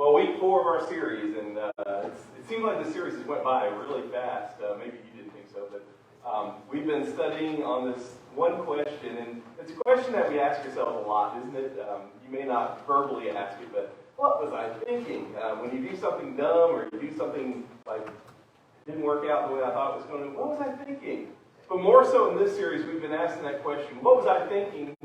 Well, week 4 of our series, and it seemed like the series just went by really fast. Maybe you didn't think so, but we've been studying on this one question, and it's a question that we ask ourselves a lot, isn't it? You may not verbally ask it, but what was I thinking? When you do something dumb or you do something like it didn't work out the way I thought it was going to, what was I thinking? But more so in this series, we've been asking that question, what was I thinking?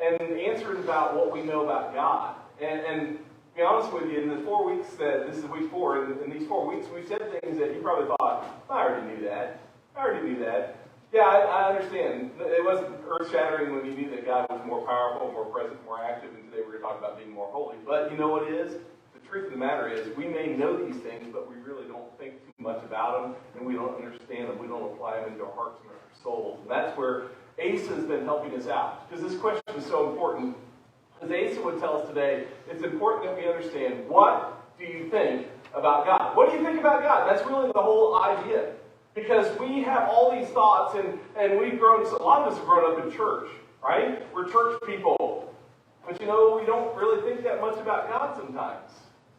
And the answer is about what we know about God. And to be honest with you, in the 4 weeks this is week 4, and in these 4 weeks, we've said things that you probably thought, I already knew that. Yeah, I understand. It wasn't earth-shattering when you knew that God was more powerful, more present, more active, and today we're going to talk about being more holy. But you know what it is? The truth of the matter is, we may know these things, but we really don't think too much about them, and we don't understand them. We don't apply them into our hearts and our souls. And that's where Asa has been helping us out, because this question is so important. As Asa would tell us today, it's important that we understand, what do you think about God? What do you think about God? That's really the whole idea. Because we have all these thoughts, and we've grown, a lot of us have grown up in church, right? We're church people. But we don't really think that much about God sometimes.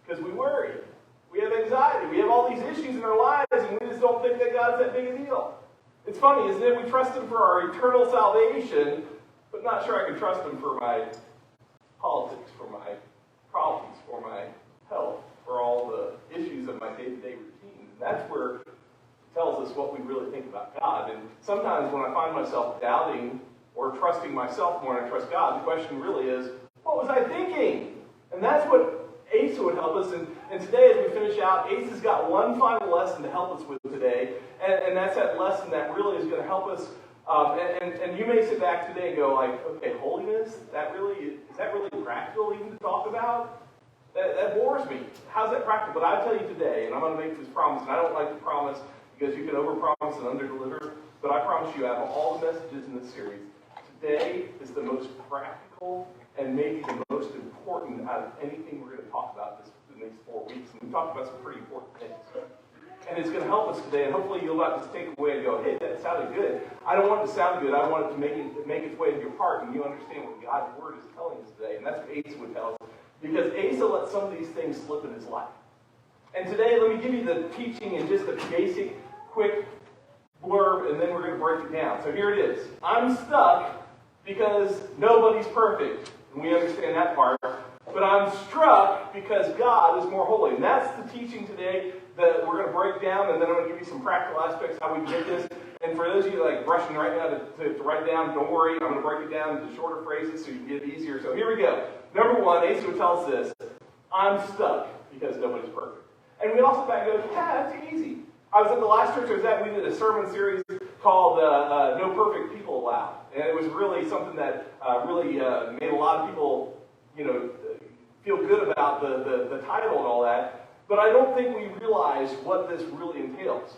Because we worry. We have anxiety. We have all these issues in our lives, and we just don't think that God's that big a deal. It's funny, isn't it? We trust Him for our eternal salvation, but not sure I can trust Him for my politics, for my problems, for my health, for all the issues of my day-to-day routine. And that's where it tells us what we really think about God. And sometimes when I find myself doubting or trusting myself more than I trust God, the question really is, what was I thinking? And that's what Asa would help us. And today, as we finish out, Asa's got one final lesson to help us with today. And that's that lesson that really is going to help us. And you may sit back today and go like, okay, holiness, is that really practical even to talk about? That bores me. How's that practical? But I tell you today, and I'm going to make this promise, and I don't like to promise because you can overpromise and underdeliver, but I promise you, out of all the messages in this series, today is the most practical and maybe the most important out of anything we're going to talk about in these 4 weeks. And we've talked about some pretty important things. And it's going to help us today, and hopefully you'll not just take away and go, hey, that sounded good. I don't want it to sound good. I want it to make its way into your heart, and you understand what God's Word is telling us today. And that's what Asa would tell us, because Asa let some of these things slip in his life. And today, let me give you the teaching in just a basic, quick blurb, and then we're going to break it down. So here it is. I'm stuck because nobody's perfect. And we understand that part. But I'm struck because God is more holy. And that's the teaching today that we're going to break down, and then I'm going to give you some practical aspects how we get this. And for those of you like rushing right now to write down, don't worry, I'm going to break it down into shorter phrases so you can get it easier. So here we go. Number 1, Asa would tell us this. I'm stuck because nobody's perfect. And we also back go, yeah, that's easy. I was at the last church I was at, we did a sermon series called No Perfect People Allowed. And it was really something that really made a lot of people, feel good about the title and all that. But I don't think we realize what this really entails.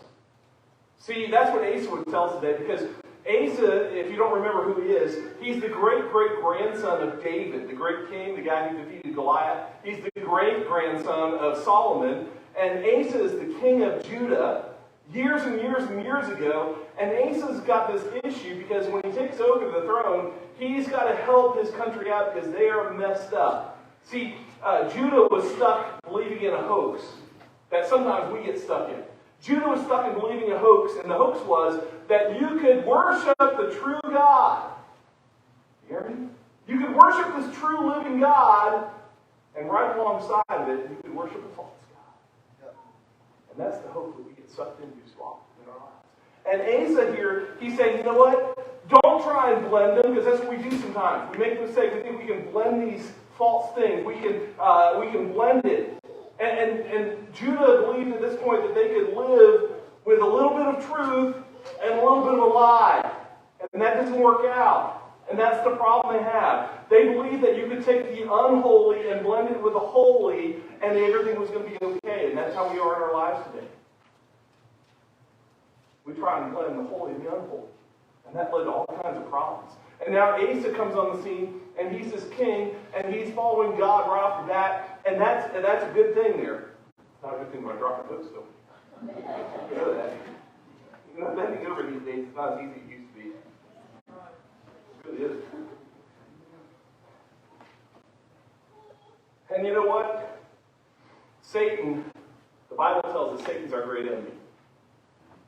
See, that's what Asa would tell us today, because Asa, if you don't remember who he is, he's the great-great-grandson of David, the great king, the guy who defeated Goliath. He's the great-grandson of Solomon. And Asa is the king of Judah years and years and years ago. And Asa's got this issue because when he takes over the throne, he's got to help his country out because they are messed up. See, Judah was stuck believing in a hoax that sometimes we get stuck in. Judah was stuck in believing a hoax, and the hoax was that you could worship the true God. You hear me? You could worship this true living God, and right alongside of it, you could worship a false God. And that's the hope that we get sucked into so often in our lives. And Asa here, he's saying, you know what? Don't try and blend them, because that's what we do sometimes. We make a mistake. We think we can blend these false things. We can blend it. And Judah believed at this point that they could live with a little bit of truth and a little bit of a lie. And that doesn't work out. And that's the problem they have. They believe that you could take the unholy and blend it with the holy, and everything was going to be okay. And that's how we are in our lives today. We try and blend the holy and the unholy. And that led to all kinds of problems. And now Asa comes on the scene, and he's this king, and he's following God right off the bat, and that's a good thing there. It's not a good thing when I drop my books, though. You know that. Bending over these days is not as easy as it used to be. It really is. And you know what? Satan, the Bible tells us Satan's our great enemy.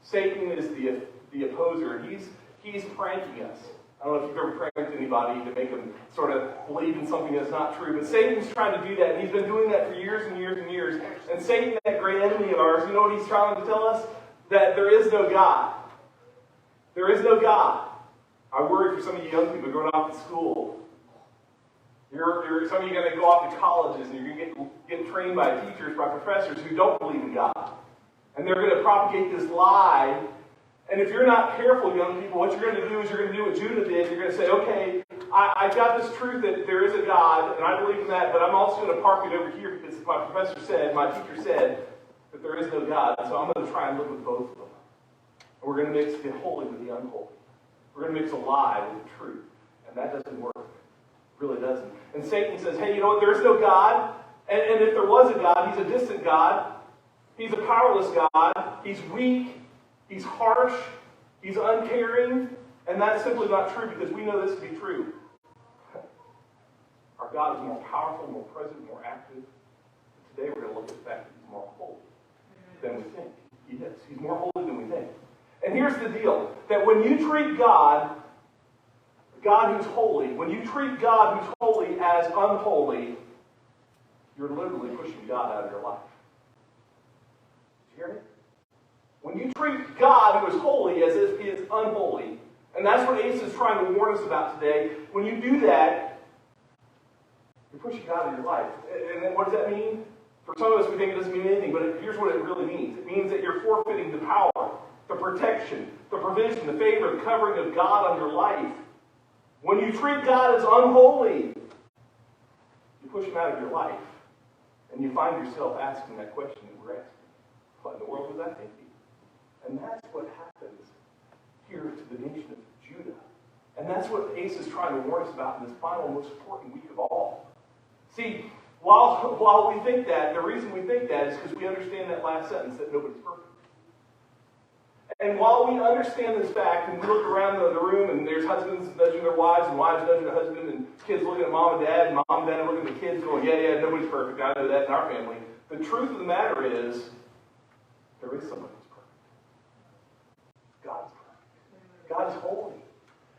Satan is the opposer, and he's pranking us. I don't know if you've ever pranked anybody to make them sort of believe in something that's not true, but Satan's trying to do that, and he's been doing that for years and years and years. And Satan, that great enemy of ours, you know what he's trying to tell us? That there is no God. There is no God. I worry for some of you young people going off to school. Some of you are going to go off to colleges, and you're going to get trained by teachers, by professors who don't believe in God. And they're going to propagate this lie. And if you're not careful, young people, what you're going to do is you're going to do what Judah did. You're going to say, okay, I got this truth that there is a God, and I believe in that, but I'm also going to park it over here because my professor said, my teacher said, that there is no God. So I'm going to try and live with both of them. And we're going to mix the holy with the unholy. We're going to mix a lie with the truth. And that doesn't work. It really doesn't. And Satan says, hey, you know what? There is no God. And if there was a God, he's a distant God. He's a powerless God. He's weak. He's harsh. He's uncaring. And that's simply not true because we know this to be true. Our God is more powerful, more present, more active. Today we're going to look at the fact that he's more holy than we think. He is. He's more holy than we think. And here's the deal, that when you treat God who's holy, when you treat God who's holy as unholy, you're literally pushing God out of your life. Did you hear me? When you treat God who is holy as if he is unholy, and that's what Asa is trying to warn us about today, when you do that, you're pushing God out of your life. And then what does that mean? For some of us, we think it doesn't mean anything, but here's what it really means. It means that you're forfeiting the power, the protection, the provision, the favor, the covering of God on your life. When you treat God as unholy, you push him out of your life. And you find yourself asking that question that we're asking. What in the world was that thinking? And that's what happens here to the nation of Judah. And that's what Asa is trying to warn us about in this final, most important week of all. See, while we think that, the reason we think that is because we understand that last sentence that nobody's perfect. And while we understand this fact, and we look around the room, and there's husbands nudging their wives, and wives nudging their husband, and kids looking at mom and dad are looking at the kids going, yeah, nobody's perfect. I know that in our family. The truth of the matter is, there is somebody who's perfect. God's perfect. God is holy.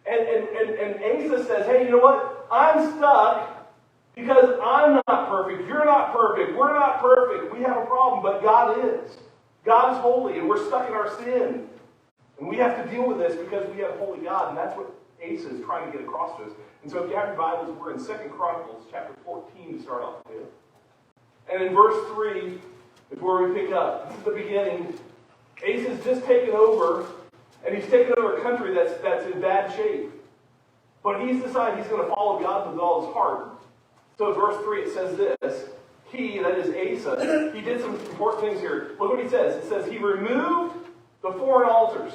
And Asa says, hey, you know what? I'm stuck because I'm not perfect. You're not perfect. We're not perfect. We have a problem, but God is. God is holy, and we're stuck in our sin. And we have to deal with this because we have a holy God, and that's what Asa is trying to get across to us. And so if you have your Bibles, we're in 2 Chronicles chapter 14 to start off with. And in verse 3 is where we pick up. This is the beginning. Asa's just taken over, and he's taken over a country that's in bad shape. But he's decided he's going to follow God with all his heart. So in verse 3 it says this. He, that is Asa, he did some important things here. Look what he says. It says he removed the foreign altars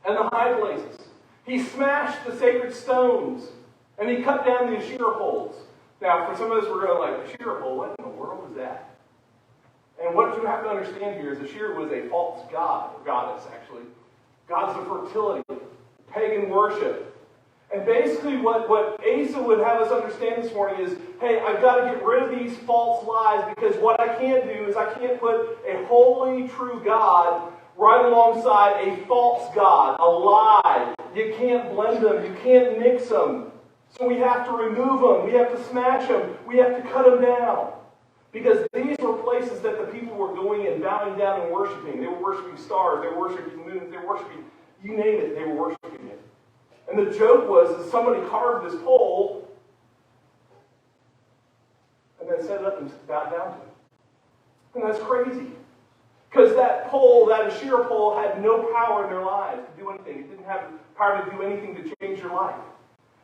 and the high places. He smashed the sacred stones. And he cut down the Asherah poles. Now, for some of us, we're going like, Asherah pole, what in the world is that? And what you have to understand here is Asherah was a false god, or goddess, actually. Gods of fertility, pagan worship. And basically what Asa would have us understand this morning is, hey, I've got to get rid of these false lies because what I can't do is I can't put a holy, true God right alongside a false God, a lie. You can't blend them. You can't mix them. So we have to remove them. We have to smash them. We have to cut them down. Because these were places that the people were going and bowing down and worshiping. They were worshiping stars. They were worshiping moons. They were worshiping, you name it, they were worshiping it. And the joke was that somebody carved this pole and then set it up and bowed down to it. And that's crazy. Because that pole, that Asherah pole, had no power in their lives to do anything. It didn't have the power to do anything to change your life.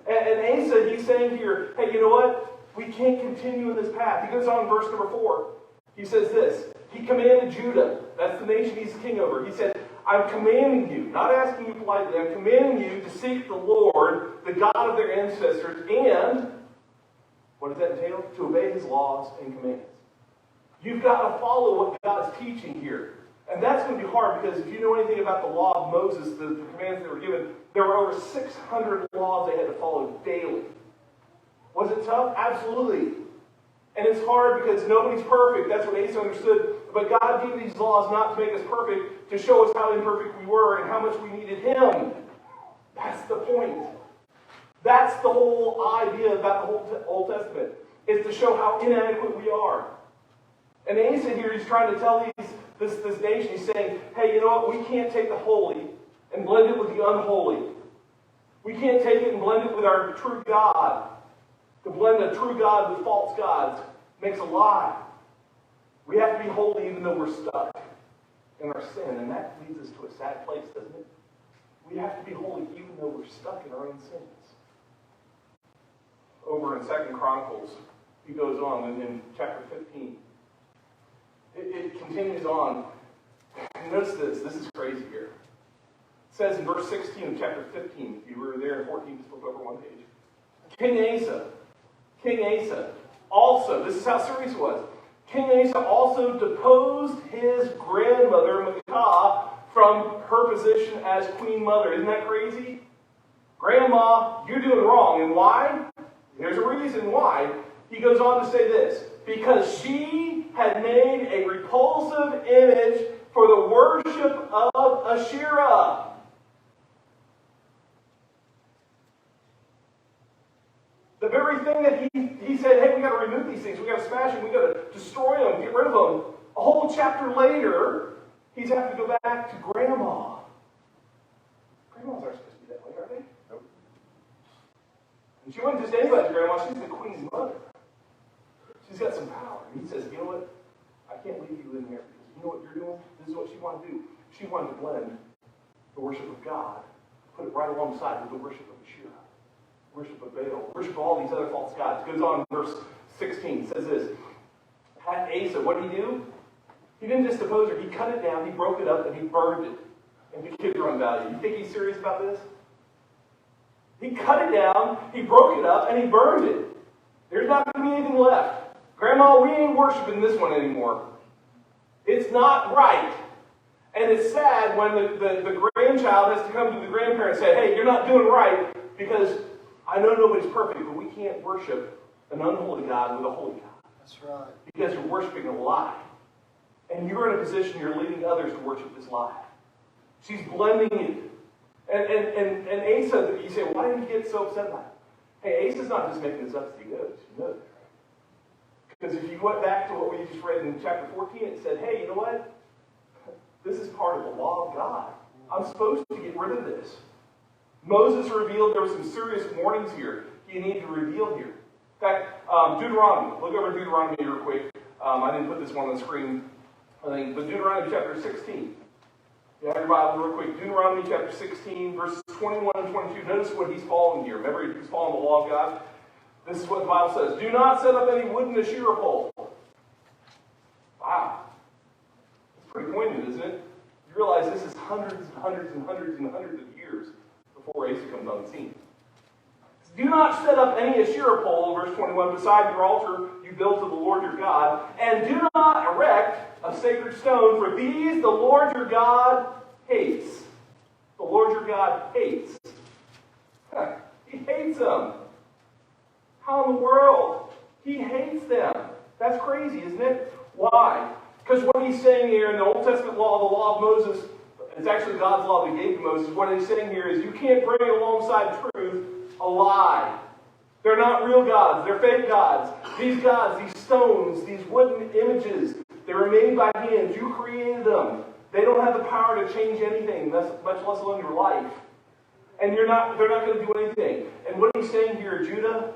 And Asa, he's saying here, hey, you know what? We can't continue in this path. He goes on in verse number 4. He says this. He commanded Judah, that's the nation he's king over. He said, I'm commanding you, not asking you politely, I'm commanding you to seek the Lord, the God of their ancestors, and, what does that entail? To obey his laws and commands. You've got to follow what God's teaching here. And that's going to be hard because if you know anything about the law of Moses, the commands that were given, there were over 600 laws they had to follow daily. Was it tough? Absolutely. And it's hard because nobody's perfect. That's what Asa understood. But God gave these laws not to make us perfect, to show us how imperfect we were and how much we needed Him. That's the point. That's the whole idea about the whole Old Testament, is to show how inadequate we are. And Asa here, he's trying to tell this nation, he's saying, hey, you know what? We can't take the holy and blend it with the unholy. We can't take it and blend it with our true God. To blend a true God with false gods makes a lie. We have to be holy even though we're stuck in our sin. And that leads us to a sad place, doesn't it? We have to be holy even though we're stuck in our own sins. Over in 2 Chronicles, he goes on in chapter 15. It continues on. And notice this. This is crazy here. It says in verse 16 of chapter 15, if you were there in 14, just flip over one page. King Asa also, this is how serious it was. King Asa also deposed his grandmother, Maacah, from her position as queen mother. Isn't that crazy? Grandma, you're doing wrong. And why? There's a reason why. He goes on to say this. Because she had made a repulsive image for the worship of Asherah. The very thing that he said, hey, we got to remove these things. We got to smash them. We got to destroy them, get rid of them. A whole chapter later, he's having to go back to Grandma. Grandmas aren't supposed to be that way, are they? Nope. And she wasn't just anybody's grandma. She's the queen's mother. She's got some power. And he says, you know what? I can't leave you in here because you know what you're doing? This is what she wanted to do. She wanted to blend the worship of God, put it right alongside with the worship of Asherah, worship of Baal, worship of all these other false gods. It goes on in verse 16. It says this. Had Asa, what did he do? He didn't just depose her. He cut it down, he broke it up, and he burned it into Kidron Valley. You think he's serious about this? He cut it down, he broke it up, and he burned it. There's not going to be anything left. Grandma, we ain't worshiping this one anymore. It's not right. And it's sad when the grandchild has to come to the grandparent and say, hey, you're not doing right, because I know nobody's perfect, but we can't worship an unholy God with a holy God. That's right. Because you're worshiping a lie. And you're in a position, you're leading others to worship this lie. She's blending it. And Asa, you say, why did he get so upset about it? Hey, Asa's not just making this up as he goes. You know that. Because if you went back to what we just read in chapter 14, it said, hey, you know what? This is part of the law of God. I'm supposed to get rid of this. Moses revealed there were some serious warnings here you need to reveal here. In fact, Deuteronomy. Look over Deuteronomy real quick. I didn't put this one on the screen, I think, but Deuteronomy chapter 16. You have your Bible real quick. Deuteronomy chapter 16, verses 21 and 22. Notice what he's following here. Remember, he's following the law of God. This is what the Bible says. Do not set up any wooden Asherah pole. Wow. That's pretty poignant, isn't it? You realize this is hundreds and hundreds and hundreds and hundreds of years before Asa comes on the scene. Do not set up any Asherah pole, verse 21, beside your altar you built to the Lord your God, and do not erect a sacred stone, for these the Lord your God hates. The Lord your God hates. He hates them. How in the world? He hates them. That's crazy, isn't it? Why? Because what he's saying here in the Old Testament law, the law of Moses, it's actually God's law that he gave to Moses. What he's saying here is you can't bring alongside truth a lie. They're not real gods. They're fake gods. These gods, these stones, these wooden images, they were made by hands. You created them. They don't have the power to change anything, much less alone your life. And they're not going to do anything. And what he's saying here, Judah,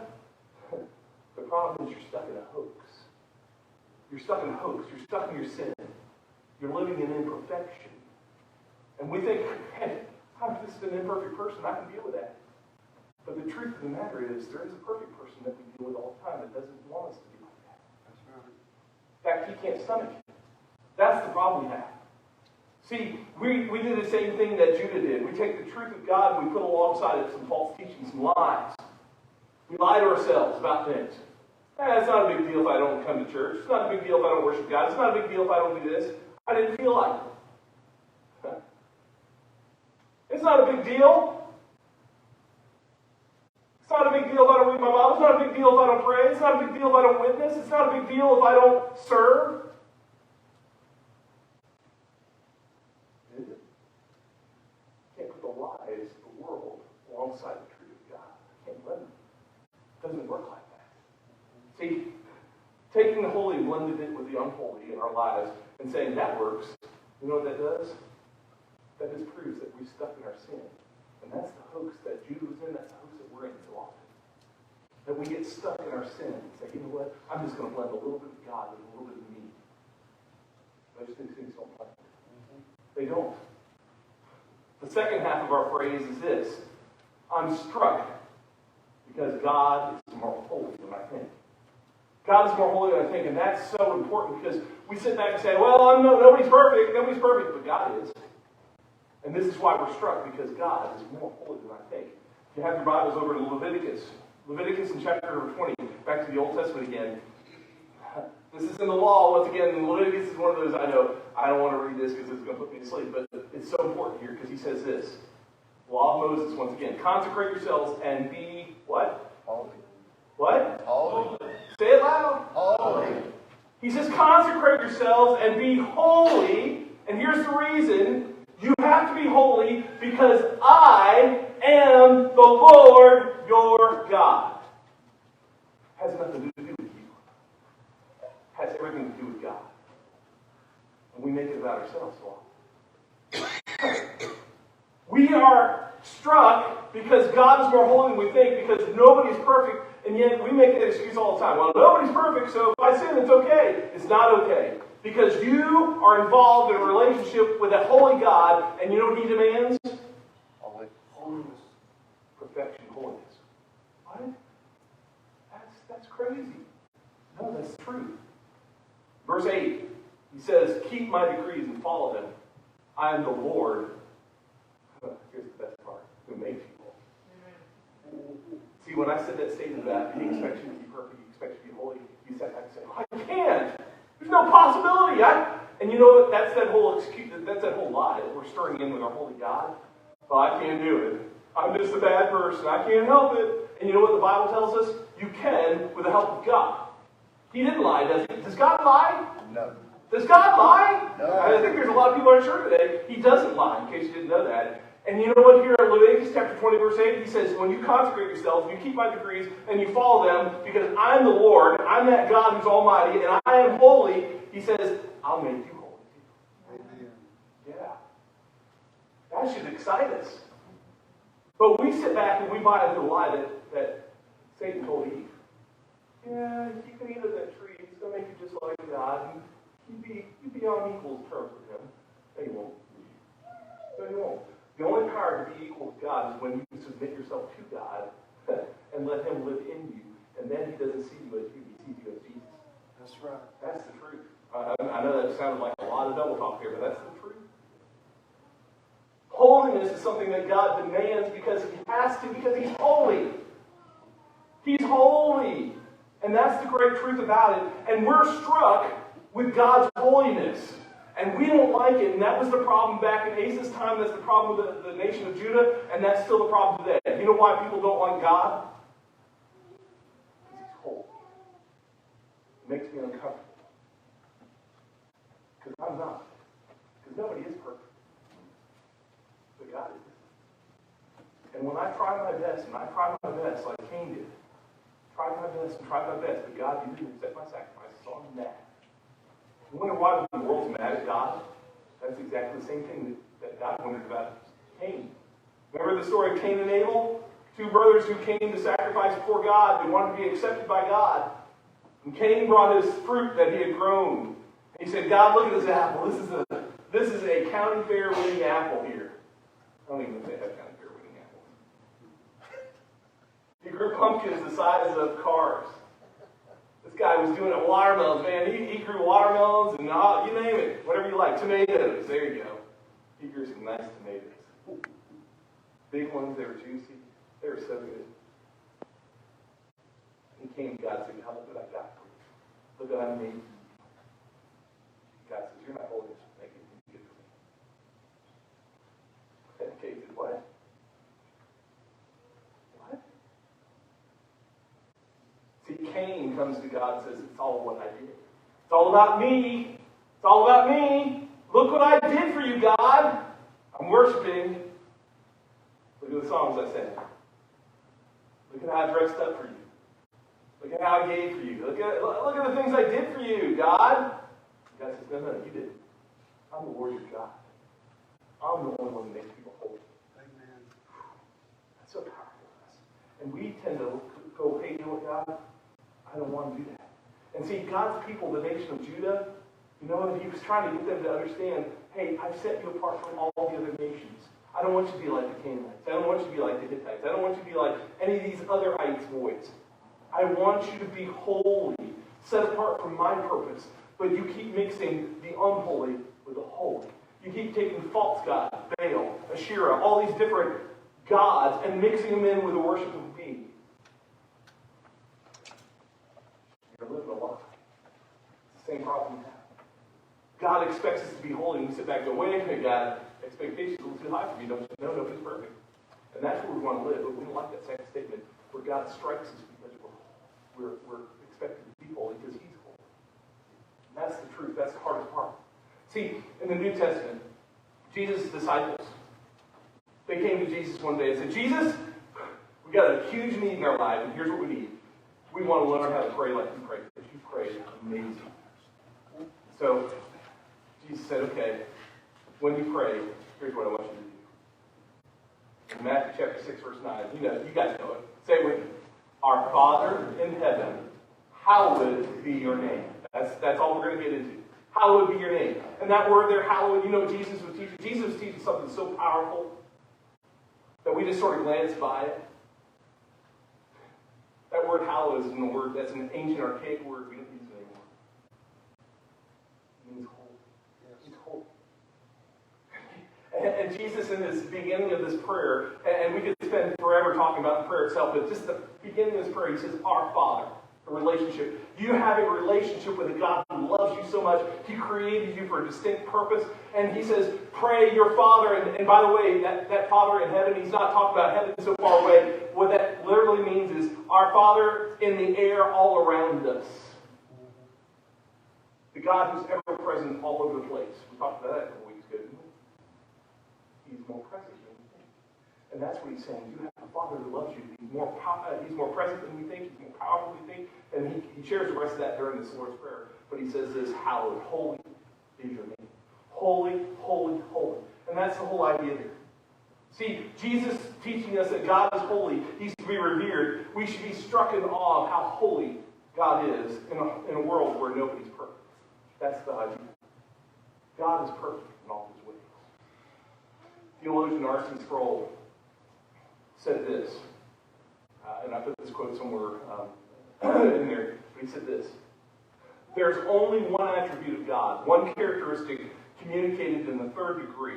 the problem is you're stuck in a hoax. You're stuck in a hoax. You're stuck in your sin. You're living in imperfection. And we think, hey, I'm just an imperfect person. I can deal with that. But the truth of the matter is, there is a perfect person that we deal with all the time that doesn't want us to be like that. That's right. In fact, he can't stomach it. That's the problem we have. See, we do the same thing that Judah did. We take the truth of God and we put alongside it some false teachings, some lies. We lie to ourselves about things. It's not a big deal if I don't come to church. It's not a big deal if I don't worship God. It's not a big deal if I don't do this. I didn't feel like it. It's not a big deal. It's not a big deal if I don't read my Bible. It's not a big deal if I don't pray. It's not a big deal if I don't witness. It's not a big deal if I don't serve. Is it? You can't put the lies of the world alongside the truth of God. You can't blend them. It doesn't work like that. See, taking the holy and blending it with the unholy in our lives and saying that works, you know what that does? That just proves that we're stuck in our sin. And that's the hoax that Judah was in. That's the hoax that we're in so often. That we get stuck in our sin and say, you know what? I'm just going to blend a little bit of God with a little bit of me. Those two things don't blend. They don't. The second half of our phrase is this. I'm struck because God is more holy than I think. God is more holy than I think, and that's so important because we sit back and say, well, nobody's perfect, but God is. And this is why we're struck, because God is more holy than I think. If you have your Bibles over to Leviticus in chapter number 20, back to the Old Testament again. This is in the law, once again, Leviticus is one of those, I know, I don't want to read this because it's going to put me to sleep, but it's so important here because he says this. Law of Moses, once again, consecrate yourselves and be, what? Holy. What? Holy. Say it loud. Holy. He says, consecrate yourselves and be holy. And here's the reason. You have to be holy because I am the Lord your God. Has nothing to do with you. Has everything to do with God. And we make it about ourselves so often. We are struck because God is more holy than we think, because nobody is perfect, and yet we make that excuse all the time. Well, nobody's perfect, so if I sin, it's okay. It's not okay. Because you are involved in a relationship with a holy God, and you know what he demands? Holiness. Perfection, holiness. What? That's crazy. No, that's the truth. Verse 8, he says, keep my decrees and follow them. I am the Lord. Here's the best part. Who makes you holy. See, when I said that statement that he expects you to be perfect, he expects you to be holy, you sat back and said, oh, I can't. There's no possibility. And you know what? That's that whole excuse. That's that whole lie that we're stirring in with our holy God. Well, I can't do it. I'm just a bad person. I can't help it. And you know what the Bible tells us? You can with the help of God. He didn't lie, does he? Does God lie? No. Does God lie? No. I think there's a lot of people aren't sure today. He doesn't lie, in case you didn't know that. And you know what? Here in Leviticus chapter 20, verse 8, he says, when you consecrate yourselves, you keep my decrees, and you follow them, because I'm the Lord, I'm that God who's almighty, and I am holy, he says, I'll make you holy. Amen. Yeah. That should excite us. But we sit back and we buy into the lie that Satan told Eve. Yeah, you can eat of that tree. It's going to make you just like God. You'd be on equal terms with him. No, you won't. No, you won't. The only power to be equal with God is when you submit yourself to God and let him live in you. And then he doesn't see you as you, he sees you as Jesus. That's right. That's the truth. I know that sounded like a lot of double talk here, but that's the truth. Holiness is something that God demands because he has to, because he's holy. He's holy. And that's the great truth about it. And we're struck with God's holiness. And we don't like it. And that was the problem back in Asa's time. That's the problem with the nation of Judah. And that's still the problem today. You know why people don't like God? Because he's holy. It makes me uncomfortable. Because I'm not. Because nobody is perfect. But God is. And when I try my best, and I try my best like Cain did, tried my best, but God, you didn't accept my sacrifice, so I'm mad. You wonder why the world's mad at God? That's exactly the same thing that God wondered about Cain. Remember the story of Cain and Abel? Two brothers who came to sacrifice before God. They wanted to be accepted by God. And Cain brought his fruit that he had grown. And he said, God, look at this apple. This is a county fair winning apple here. I don't even know if they have county fair winning apples. He grew pumpkins the size of cars. This guy was doing it watermelons, man. He grew watermelons and you name it, whatever you like. Tomatoes, there you go. He grew some nice tomatoes. Big ones, they were juicy. They were so good. He came to God and said, how much did I got for you? Look what I made for you. God says, you're not holy enough to make it good for me. And Cain said, what? What? Cain comes to God and says, it's all what I did. It's all about me. It's all about me. Look what I did for you, God. I'm worshiping. Look at the songs I sang. Look at how I dressed up for you. Look at how I gave for you. Look at the things I did for you, God. God says, no, you didn't. I'm the Lord your God. I'm the only one that makes people holy. Amen. That's so powerful to us. And we tend to go, hey, you know what, God? I don't want to do that. And see, God's people, the nation of Judah, you know, he was trying to get them to understand, hey, I've set you apart from all the other nations. I don't want you to be like the Canaanites. I don't want you to be like the Hittites. I don't want you to be like any of these other ites boys. I want you to be holy, set apart from my purpose. But you keep mixing the unholy with the holy. You keep taking false gods, Baal, Asherah, all these different gods, and mixing them in with the worship of me. You're living a lie. It's the same problem we have. God expects us to be holy, and we sit back and go, wait a minute, God, expectations are a little too high for me, don't you know? Nobody's perfect. And that's where we want to live, but we don't like that second statement where God strikes us because we're expected to be holy because he's holy. And that's the truth. That's the hardest part. See, in the New Testament, Jesus' disciples, they came to Jesus one day and said, Jesus, we got a huge need in our life, and here's what we need. We want to learn how to pray like you pray, because you pray amazing. So, Jesus said, okay, when you pray, here's what I want you to do. In Matthew chapter 6, verse 9, you guys know it. Say it with me. Our Father in heaven, hallowed be your name. That's all we're going to get into. Hallowed be your name. And that word there, hallowed, you know what Jesus was teaching? Jesus was teaching something so powerful that we just sort of glance by it. That word hallowed is in the word, that's an ancient archaic word. We don't use it anymore. It means holy. He's holy. And Jesus, in this beginning of this prayer, and we could spend forever talking about the prayer itself, but just the beginning of this prayer, he says, Our Father, a relationship. You have a relationship with a God who loves you so much. He created you for a distinct purpose. And he says, pray your Father. And by the way, that Father in heaven, he's not talking about heaven so far away. What that literally means is our Father in the air all around us. The God who's ever present all over the place. We talked about that a couple weeks ago, didn't we? He's more present than we think. And that's what he's saying. You have a Father who loves you. He's more present than we think. He's more powerful than we think. And he shares the rest of that during this Lord's Prayer. But he says this, hallowed, holy is your name. Holy, holy, holy. And that's the whole idea here. See, Jesus teaching us that God is holy. He's to be revered. We should be struck in awe of how holy God is in a world where nobody's perfect. That's the idea. God is perfect in all his ways. Theologian R.C. Sproul said this, and I put this quote somewhere in there, but he said this: there's only one attribute of God, one characteristic communicated in the third degree,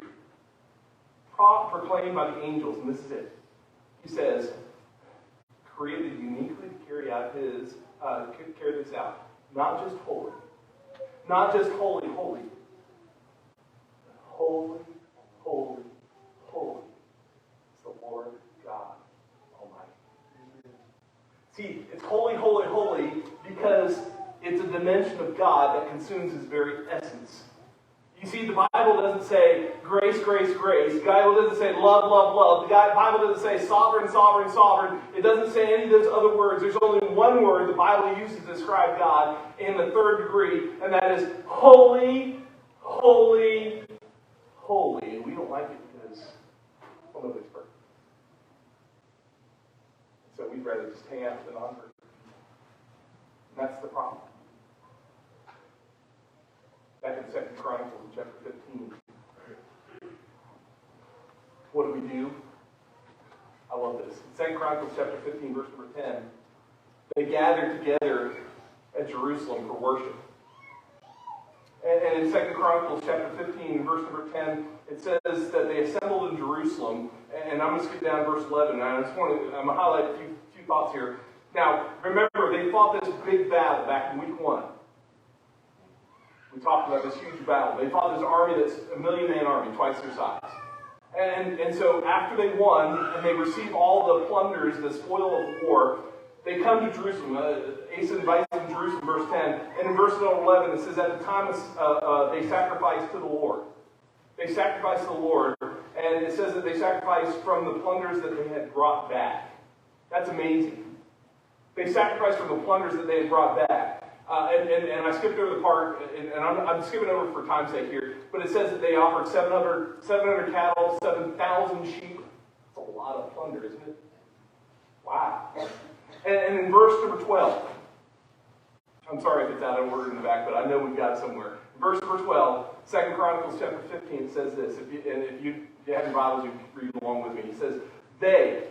proclaimed by the angels, and this is it. He says, created uniquely to carry this out. Not just holy. Not just holy, holy. Holy, holy, holy is the Lord God Almighty. See, it's holy, holy, holy because it's a dimension of God that consumes his very essence. You see, the Bible doesn't say grace, grace, grace. The Bible doesn't say love, love, love. The Bible doesn't say sovereign, sovereign, sovereign. It doesn't say any of those other words. There's only one word the Bible uses to describe God in the third degree, and that is holy, holy, holy. And we don't like it because, well, nobody's perfect. So we'd rather just hang out with the non-perfect. And that's the problem. Back in 2 Chronicles chapter 15. What do? I love this. 2 Chronicles chapter 15, verse number 10. They gathered together at Jerusalem for worship. And in 2 Chronicles chapter 15, verse number 10, it says that they assembled in Jerusalem. And I'm going to skip down to verse 11. And I'm going to highlight a few thoughts here. Now, remember, they fought this big battle back in week 1. We talked about this huge battle. They fought this army that's a 1,000,000-man army, twice their size. And so after they won, and they received all the plunders, the spoil of war, They come to Jerusalem. Asa invites them to Jerusalem, verse 10. And in verse 11, it says, at the time they sacrificed to the Lord. They sacrificed to the Lord. And it says that they sacrificed from the plunders that they had brought back. That's amazing. They sacrificed from the plunders that they had brought back. And I skipped over the part, and I'm skipping over for time's sake here, but it says that they offered 700 cattle, 7,000 sheep. That's a lot of plunder, isn't it? Wow. And in verse number 12, I'm sorry if it's out of order in the back, but I know we've got it somewhere. Verse number 12, 2 Chronicles chapter 15 says this. If you have your Bibles, you can read along with me. It says, they,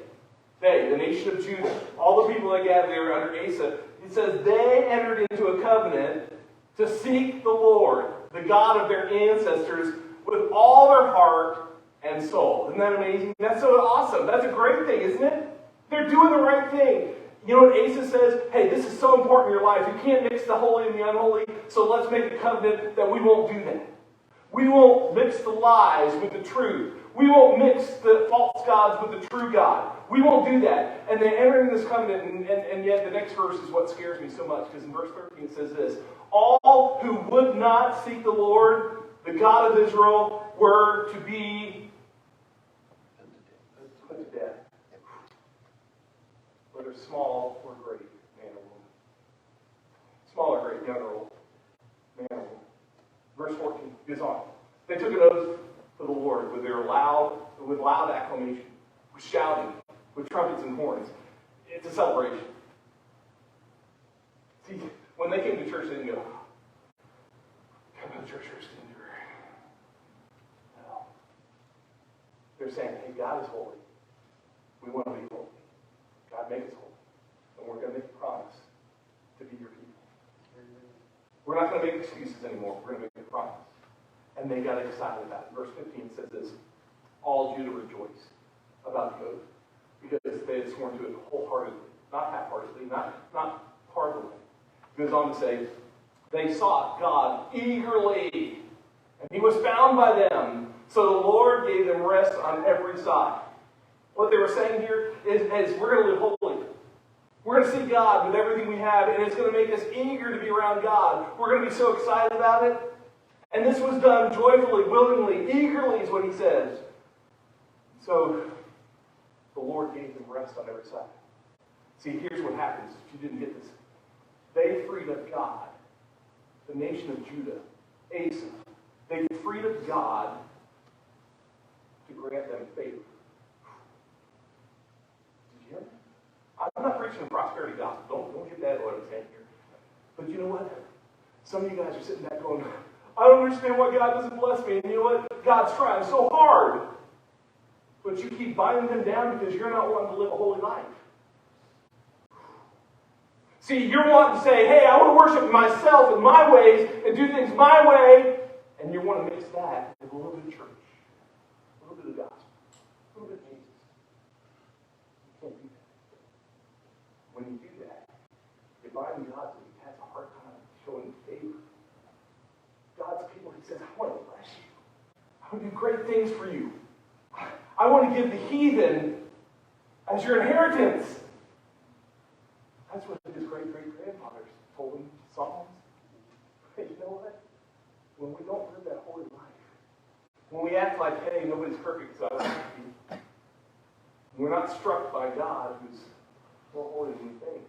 the nation of Judah, all the people that gathered there under Asa, it says they entered into a covenant to seek the Lord, the God of their ancestors, with all their heart and soul. Isn't that amazing? That's so awesome. That's a great thing, isn't it? They're doing the right thing. You know what Asa says? Hey, this is so important in your life. You can't mix the holy and the unholy, so let's make a covenant that we won't do that. We won't mix the lies with the truth. We won't mix the false gods with the true God. We won't do that. And they enter into this covenant, and yet the next verse is what scares me so much, because in verse 13 it says this, all who would not seek the Lord, the God of Israel, were to be put to death. Whether small or great, man or woman. Small or great, young or old, man or woman. Verse 14 goes on. They took an oath to the Lord with loud acclamation, with shouting, with trumpets and horns. It's a celebration. See, when they came to church, they didn't go, come to church, no. They're saying, hey, God is holy. We want to be holy. God, make us holy. And we're going to make a promise to be your people. We're not going to make excuses anymore. We're going to make a promise. And they got excited about it. Verse 15 says this, all Judah rejoiced about the oath, because they had sworn to it wholeheartedly, not half-heartedly, not partly. It goes on to say, they sought God eagerly, and he was found by them. So the Lord gave them rest on every side. What they were saying here is we're going to live holy. We're going to see God with everything we have, and it's going to make us eager to be around God. We're going to be so excited about it. And this was done joyfully, willingly, eagerly is what he says. So the Lord gave them rest on every side. See, here's what happens if you didn't get this. They freed up God, the nation of Judah, Asa. They freed up God to grant them favor. Did you hear me? I'm not preaching a prosperity gospel. Don't get that what I'm saying here. But you know what? Some of you guys are sitting back going, I don't understand why God doesn't bless me. And you know what? God's trying so hard. But you keep binding him down because you're not wanting to live a holy life. See, you're wanting to say, hey, I want to worship myself in my ways and do things my way. And you want to mix that with a little bit of church, a little bit of gospel, a little bit of Jesus. You can't do that. When you do that, you're binding God so he has a hard time showing favor. God's people, he says, I want to bless you. I want to do great things for you. I want to give the heathen as your inheritance. That's what his great-great-grandfathers told him, Psalms. Hey, you know what? When we don't live that holy life, when we act like, hey, nobody's perfect, so I don't have to be, we're not struck by God who's more holy than we think.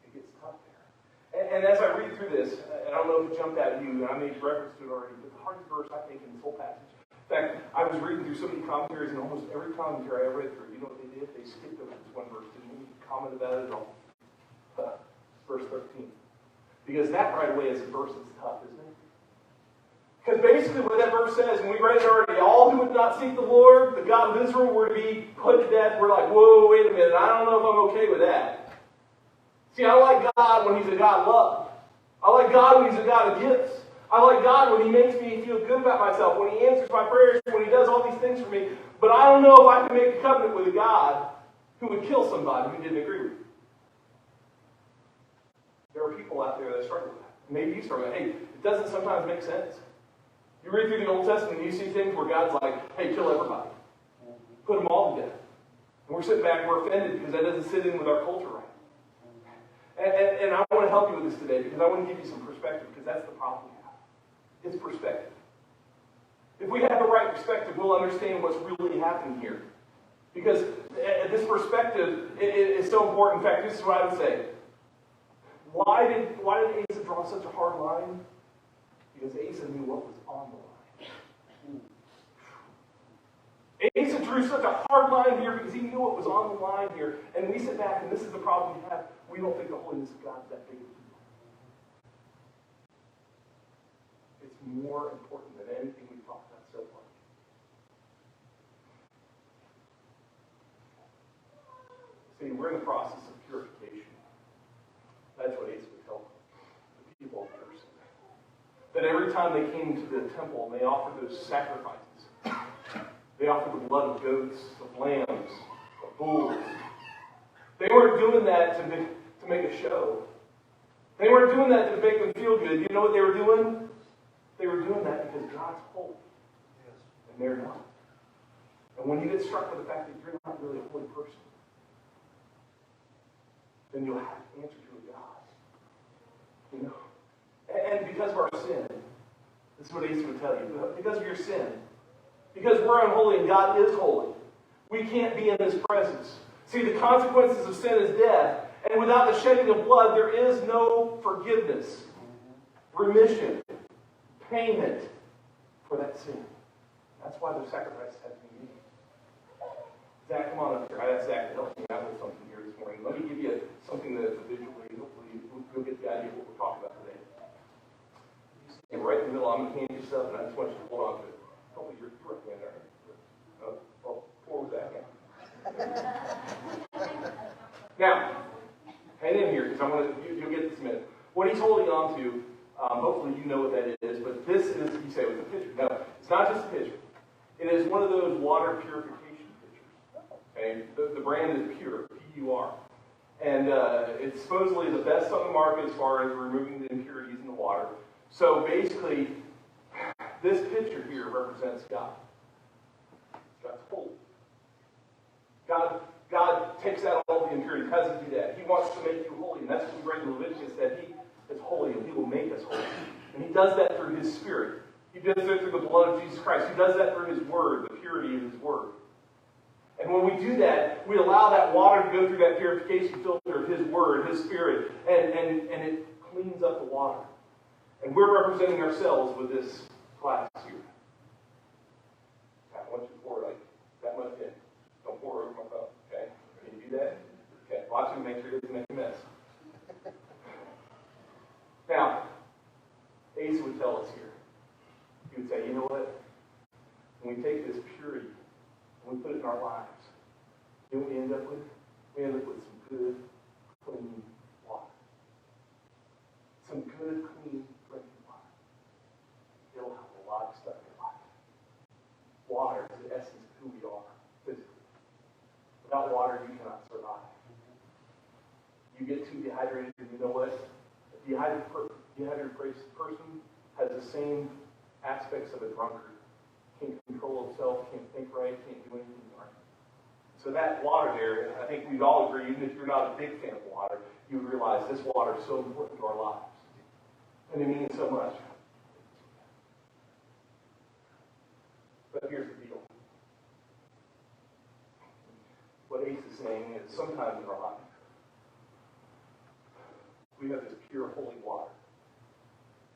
It gets tough there. And as I read through this, and I don't know if it jumped out at you, and I made reference to it already, but the hardest verse, I think, in this whole passage. In fact, I was reading through so many commentaries, and almost every commentary I read through, you know what they did? They skipped over this one verse, didn't even comment about it at all. Verse 13. Because that right away is a verse that's tough, isn't it? Because basically what that verse says, and we read it already, all who would not seek the Lord, the God of Israel, were to be put to death. We're like, whoa, wait a minute, I don't know if I'm okay with that. See, I like God when he's a God of love. I like God when he's a God of gifts. I like God when he makes me feel good about myself, when he answers my prayers, when he does all these things for me. But I don't know if I can make a covenant with a God who would kill somebody who didn't agree with me. There are people out there that struggle with that. Maybe you struggle with that. Hey, it doesn't sometimes make sense. You read through the Old Testament and you see things where God's like, hey, kill everybody. Put them all to death. And we're sitting back, we're offended because that doesn't sit in with our culture right. And I want to help you with this today because I want to give you some perspective because that's the problem we have. It's perspective. If we have the right perspective, we'll understand what's really happening here. Because this perspective is so important. In fact, this is what I would say. Why did Asa draw such a hard line? Because Asa knew what was on the line. Asa drew such a hard line here because he knew what was on the line here. And we sit back, and this is the problem we have. We don't think the holiness of God is that big of a deal. It's more important than anything we've talked about so far. See, we're in the process of purification. That's what Asa would tell the people of Jerusalem. That every time they came to the temple and they offered those sacrifices, they offered the blood of goats, of lambs, of bulls. They weren't doing that to make a show. They weren't doing that to make them feel good. You know what they were doing? They were doing that because God's holy. And they're not. And when you get struck with the fact that you're not really a holy person, then you'll have to answer to a God. You know? And because of our sin, this is what Asa would tell you. Because of your sin, because we're unholy and God is holy, we can't be in His presence. See, the consequences of sin is death. And without the shedding of blood, there is no forgiveness, remission, payment for that sin. That's why the sacrifices had to be made. Zach, come on up here. I asked Zach to help me out with something here this morning. Let me give you something that's visually, hopefully you'll get the idea of what we're talking about today. You stand right in the middle. I'm going to hand you stuff, and I just want you to hold on to it. Hopefully you're right there. Oh, poor Zach. Now, hang in here because I want to. You'll get this in a minute. What he's holding on to, hopefully you know what that is. But this is, you say, it was a pitcher. No, it's not just a pitcher. It is one of those water purification pitchers. Okay, the brand is Pure, P-U-R, and it's supposedly the best on the market as far as removing the impurities in the water. So basically, this pitcher here represents God. God's holy. God takes out all the impurities. How does He do that? He wants to make you holy. And that's what we read in Leviticus, that He is holy and He will make us holy. And He does that through His Spirit. He does that through the blood of Jesus Christ. He does that through His Word, the purity of His Word. And when we do that, we allow that water to go through that purification filter of His Word, His Spirit, and it cleans up the water. And we're representing ourselves with this glass here. I want you to pour like that much in. Don't pour over my phone, okay? Can you do that? Okay, watch me, make sure it doesn't make a mess. Now, Asa would tell us here. He would say, you know what? When we take this purity and we put it in our lives, you know what we end up with? We end up with some good, clean water. Some good, clean drinking water. It'll help a lot of stuff in your life. Water is the essence of who we are physically. Without water, you cannot survive. You get too dehydrated, and you know what? A dehydrated person has the same aspects of a drunkard. Can't control himself, can't think right, can't do anything right. So that water there, I think we'd all agree, even if you're not a big fan of water, you realize this water is so important to our lives. And it means so much. But here's the deal. What Ace is saying is sometimes in our life, we have this pure, holy water.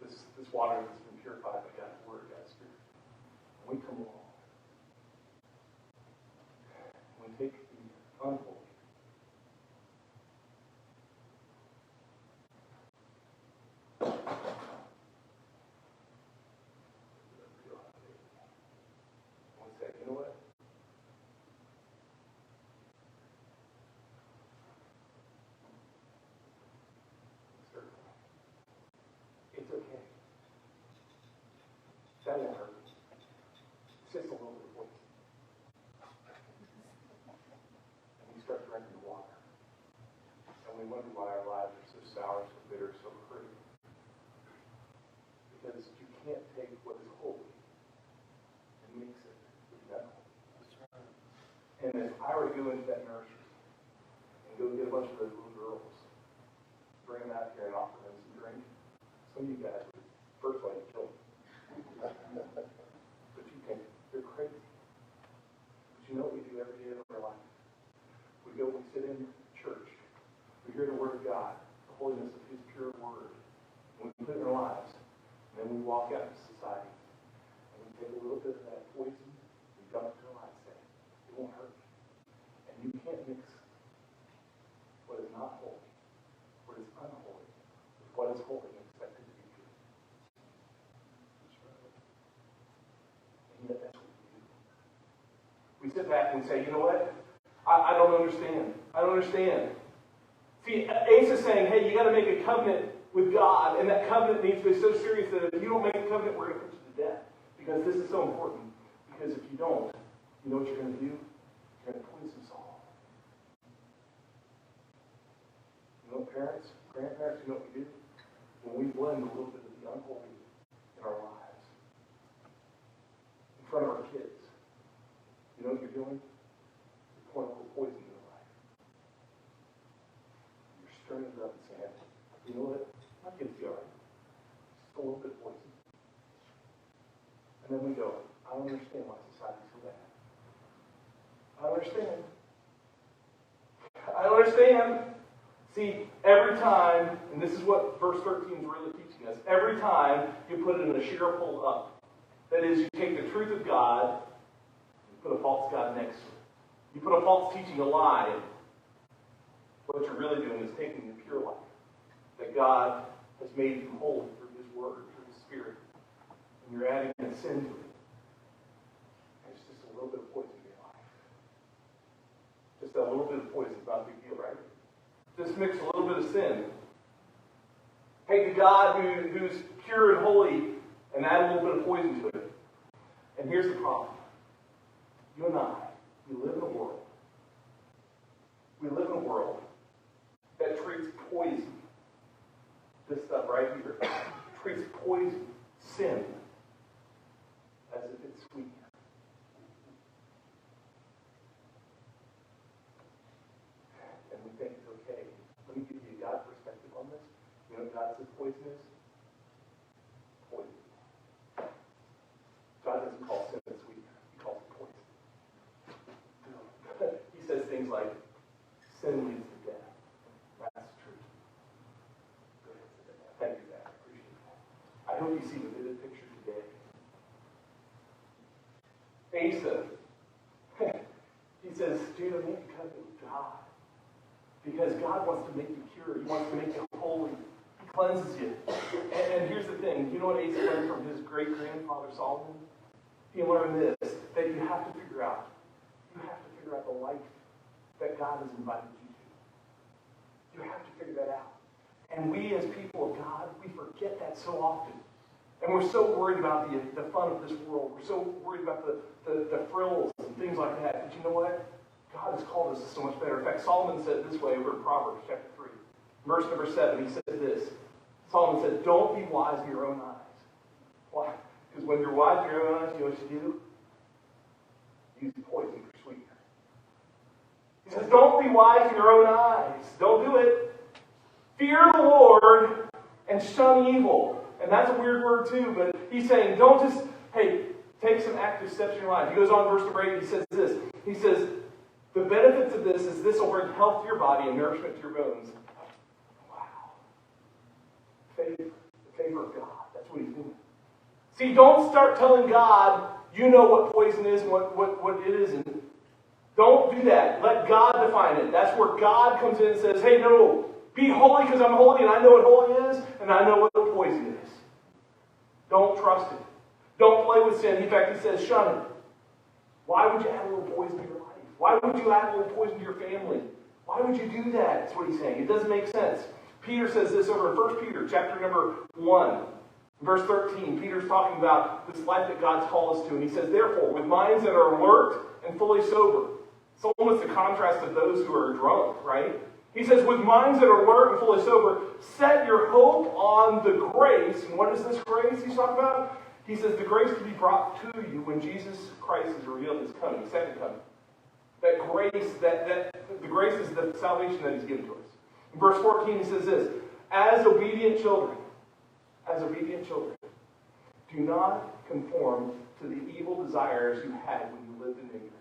This water that's been purified by God's Word, God's Spirit. And we come along. We take the unholy. One second, you know what? It's okay. That won't hurt. It's just a little bit of weight. And we start drinking the water. And we wonder why our lives are so sour, so bitter, so hurting. Because you can't take what is holy and mix it with that. And And if I were to go into that nursery and go get a bunch of those little girls, bring them out here and offer them some drink, some of you guys would first like to kill them. But you think they're crazy. But you know what we do every day of our life? We go, we sit in church, we hear the Word of God, the holiness of His pure Word, and we put it in our lives, and then we walk out into society, and we take a little bit of that poison, we dump it in our lives, say, it won't hurt. And you can't mix what is not holy, what is unholy, with what is holy and expect it to be good. And yet that's what we do. We sit back and say, you know what? I don't understand. I don't understand. See, Ace is saying, hey, you got to make a covenant with God, and that covenant needs to be so serious that if you don't make a covenant, we're going to put you to death. Because this is so important. Because if you don't, you know what you're going to do? You're going to poison us all. You know, parents, grandparents, you know what we do? When we blend a little bit of the unholy in our lives, in front of our kids, you know what you're doing? You're pouring a little poison in their life. You're stirring it up and saying, you know what? My kids be all right. Just a little bit of poison. And then we go, I don't understand why society's so bad. I don't understand. I don't understand. See, every time, and this is what verse 13 is really teaching us, every time you put it in a sheer pull up, that is, you take the truth of God, you put a false God next to it. You put a false teaching, a lie. What you're really doing is taking the pure life that God has made you holy through His Word, through His Spirit, and you're adding a sin to it. And it's just a little bit of poison in your life. Just a little bit of poison is not a big deal, right? Just mix a little bit of sin. Take the God who's pure and holy and add a little bit of poison to it. And here's the problem. You and I, we live in a world. We live in a world that treats poison, this stuff right here, treats poison, sin, as if it's sweet. And we think it's okay. Let me give you God's perspective on this. You know what God says poison is? Poison. God doesn't call sin sweet. He calls it poison. He says things like, sin leads to death. That's true. Thank you, Zach. I appreciate that. I hope you see the vivid picture today. Asa, he says, dude, I need to covenant with God. Because God wants to make you pure. He wants to make you holy. He cleanses you. And here's the thing. You know what Asa learned from his great-grandfather Solomon? He learned this, that you have to figure out. You have to figure out the life that God has invited you to. You have to figure that out. And we as people of God, we forget that so often. And we're so worried about the fun of this world. We're so worried about the frills and things like that. But you know what? God has called us to so much better. In fact, Solomon said it this way over in Proverbs chapter 3. Verse number 7, he said this. Solomon said, don't be wise in your own eyes. Why? Because when you're wise in your own eyes, you know what you do? Use poison for sweetener. He says, don't be wise in your own eyes. Don't do it. Fear the Lord and shun evil. And that's a weird word too, but he's saying, don't just, hey, take some active steps in your life. He goes on, verse number 8, he says this. He says, the benefits of this will bring health to your body and nourishment to your bones. Wow. Favor. The favor of God. That's what he's doing. See, don't start telling God, you know what poison is and what it isn't. Don't do that. Let God define it. That's where God comes in and says, hey, no, be holy because I'm holy and I know what holy is and I know what poison is. Don't trust it. Don't play with sin. In fact, he says, shun it. Why would you add a little poison to your life? Why would you add a little poison to your family? Why would you do that? That's what he's saying. It doesn't make sense. Peter says this over in 1 Peter, chapter number 1, verse 13. Peter's talking about this life that God's called us to. And he says, therefore, with minds that are alert and fully sober. It's almost the contrast of those who are drunk, right? He says, with minds that are alert and fully sober, set your hope on the grace. And what is this grace he's talking about? He says, the grace to be brought to you when Jesus Christ is revealed his coming, second coming. That grace, that the grace is the salvation that He's given to us. In verse 14, He says this, as obedient children, do not conform to the evil desires you had when you lived in ignorance.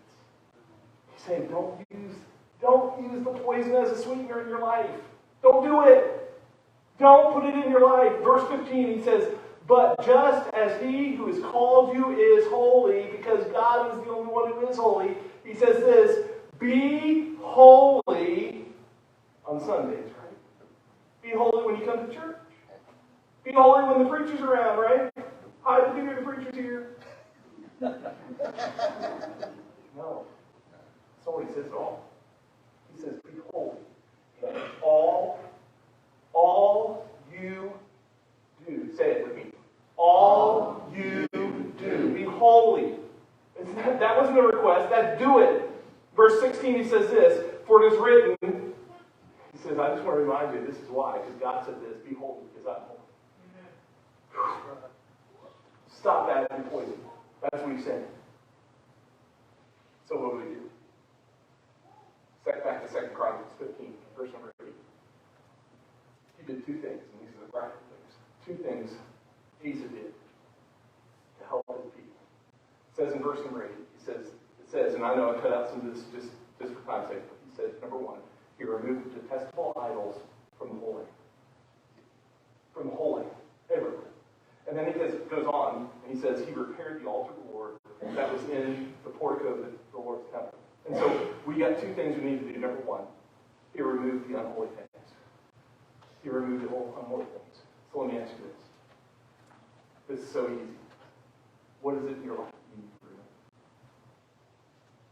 He's saying, don't use the poison as a sweetener in your life. Don't do it. Don't put it in your life. Verse 15, He says, but just as He who has called you is holy, because God is the only one who is holy, He says this, be holy on Sundays, right? Be holy when you come to church. Be holy when the preacher's around, right? Hi, the preacher's here. No. That's not what He says at all. He says, be holy. And all you do. Say it with me. All you do. Be holy. That wasn't a request. That's do it. Verse 16, He says this, for it is written, He says, I just want to remind you, this is why, because God said this, be holy, because I'm holy. Stop that and poison. That's what He's saying. So what do we do? Back to 2 Chronicles 15, verse number 8. He did two things, and these are the practical things. Two things Asa did to help His people. It says in verse number 8, it says, and I know I cut out some of this just for time's sake, but He says, number one, He removed the detestable idols from the holy. From the holy. Everywhere. And then He goes on, and He says, He repaired the altar of the Lord that was in the portico of the Lord's temple. And so we got two things we need to do. Number one, He removed the unholy things. He removed the unholy things. So let me ask you this. This is so easy. What is it in your life you need to remove?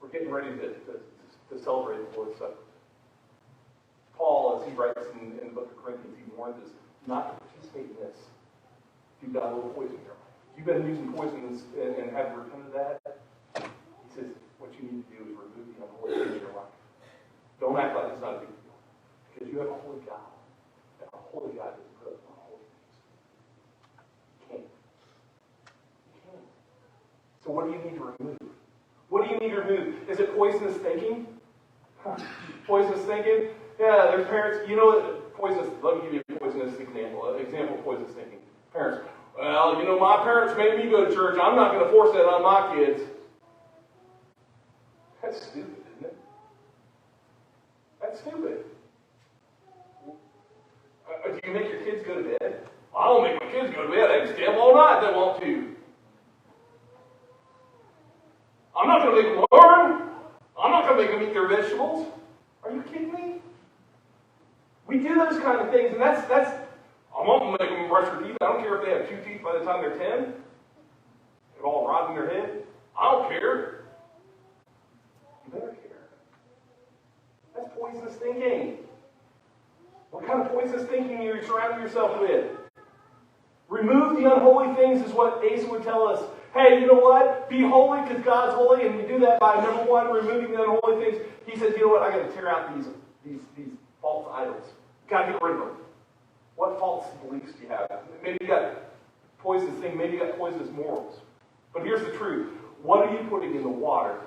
We're getting ready to celebrate the Lord's Supper. Paul, as he writes in the book of Corinthians, he warns us not to participate in this. If you've got a little poison in your life. If you've been using poisons and haven't repented of that, he says what you need to do is remove the unholy things in your life. Don't act like it's not a big deal. Because you have a holy God. And a holy God doesn't put up with unholy things. You can't. You can't. So what do you need to remove? What do you need to remove? Is it poisonous thinking? Poisonous thinking? Yeah, there's parents, you know, poisonous, let me give you a poisonous example. An example of poisonous thinking. Parents, well, you know, my parents made me go to church. I'm not going to force that on my kids. That's stupid, isn't it? That's stupid. Do you make your kids go to bed? I don't make my kids go to bed. They can stay up all night if they want to. I'm not going to make them learn. I'm not going to make them eat their vegetables. Are you kidding me? We do those kind of things, and that's I'm not going to make them brush their teeth. I don't care if they have 2 teeth by the time they're 10. They're all rotting their head. I don't care. You better care. That's poisonous thinking. What kind of poisonous thinking are you surrounding yourself with? Remove the unholy things is what Asa would tell us. Hey, you know what? Be holy because God's holy, and we do that by, number one, removing the unholy things. He says, you know what? I got to tear out these false idols. Got to get rid of them. What false beliefs do you have? Maybe you got poisonous things. Maybe you got poisonous morals. But here's the truth. What are you putting in the water?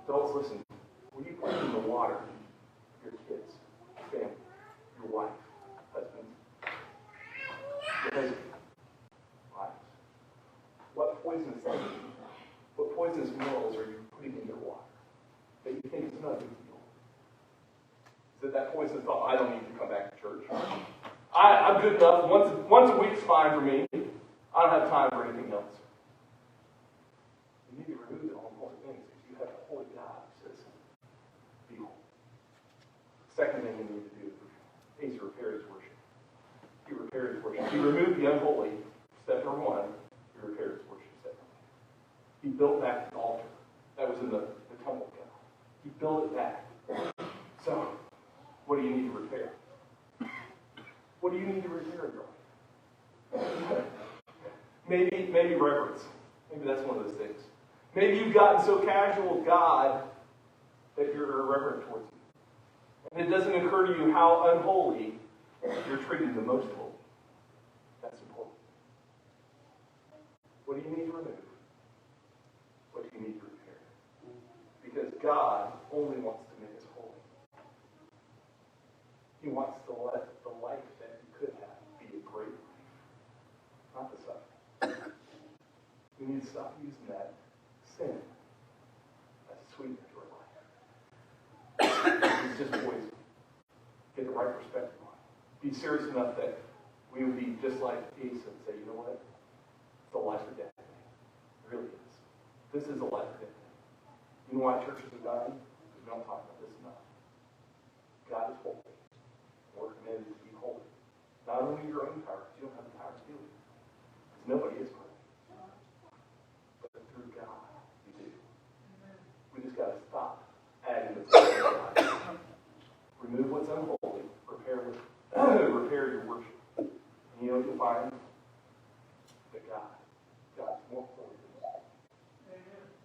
Adults, listen. What are you putting in the water? Your kids, your family, your wife, husband, your husband, wives. What poisonous things, what poisonous morals are you putting in your water that you think is not a big deal? Is it that poisonous thought, I don't need to come back to church? I'm good enough. Once a week's fine for me. I don't have time for anything else. You need to remove the unholy things because you have a holy God who says, be holy. Second thing you need to do is repair his worship. He repaired his worship. He removed the unholy. Step number one, he repaired his worship. Step number two. He built back the altar that was in the temple of God. He built it back. So, what do you need to repair? What do you need to repair in your life? Maybe reverence. Maybe that's one of those things. Maybe you've gotten so casual with God that you're irreverent towards him. And it doesn't occur to you how unholy you're treating the most holy. That's important. What do you need to remove? What do you need to repair? Because God We need to stop using that sin as a sweetener to our life. It's just poison. Get the right perspective on it. Be serious enough that we would be just like Asa and say, you know what? It's a life or death thing. It really is. This is a life or death thing. You know why churches are dying? Because we don't talk about this enough. God is holy. We're committed to be holy. Not only your own power, because you don't have the power to do it. Because nobody is perfect.